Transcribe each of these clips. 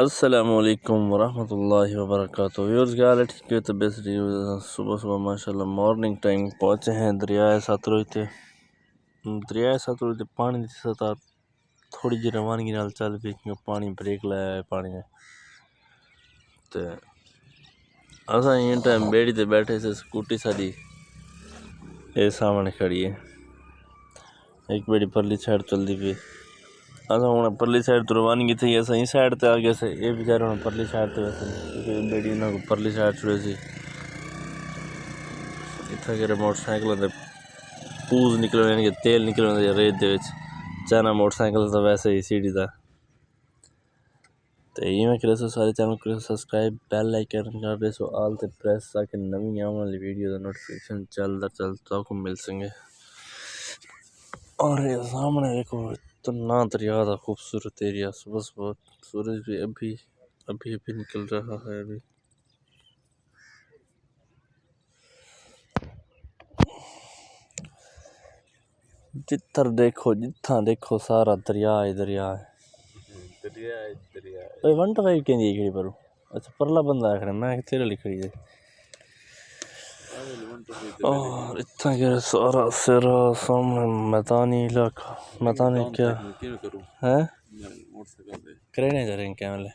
अस्सलामुअलैकुम वरहमतुल्लाहि वबरकातुहू। व्यूअर्स क्या हाल है? ठीक है। तबीयत ठीक है। सुबह सुबह माशाल्लाह मॉर्निंग टाइम पहुँचे हैं दरियाए सतलुज ते पानी की सतह थोड़ी जी रवानगी नाल चल पई क्योंकि पानी ब्रेक लाया है पानी ने ते असां इन टाइम बेड़ी ते बैठे से स्कूटी साड़ी ये सामने खड़ी है। एक बेड़ी परली साइड चलती पई। असां हूँ परली साइड तो रवानगी थी असां इस साइड ते आ गए से। ये बेचारे हूँ परली साइड ते वैसे क्योंकि बेड़ी इन्हों को परली साइड छुड़े सी। इतना करे मोटरसाइकिल ते पूज निकले यानी कि तेल निकले रेत दे विच चाना मोटरसाइकिल तो वैसे ही सीढ़ी था। तो इवें करे सो सारे चैनल को सब्सक्राइब बेल आइकन कर दे सो आल ते प्रेस ताकि नवी आने वाली वीडियो का नोटिफिकेशन चलता आपको मिल सके। और ये सामने देखो इतना दरिया का खूबसूरत एरिया। सुबह सुबह सूरज भी अभी अभी अभी निकल रहा है। अभी जिथा देखो सारा दरिया ही दरिया है। दरिया वन टू फाइव कहती खड़ी पर अच्छा परला बंदा आखना मैं तेरे लिए खड़ी है। और इतना के सारा सिरा सामने मैदानी इलाका मैदानी क्या है करने जा रहे क्या वाले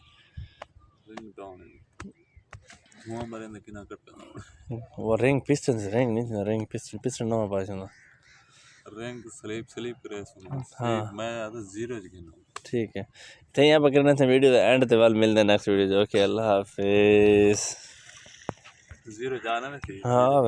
वो रिंग पिस्टन से रिंग नहीं रिंग पिस्टन पिस्टन नवा पास ना रैंक स्लीप करे हाँ मैं आता जीरो गिना ठीक है। तो यहाँ पर करना था वीडियो एंड ते वाल मिलते हैं नेक्स्ट वीडियो। ओके अल्लाह हाफिज। जीरो जाना में थी हाँ।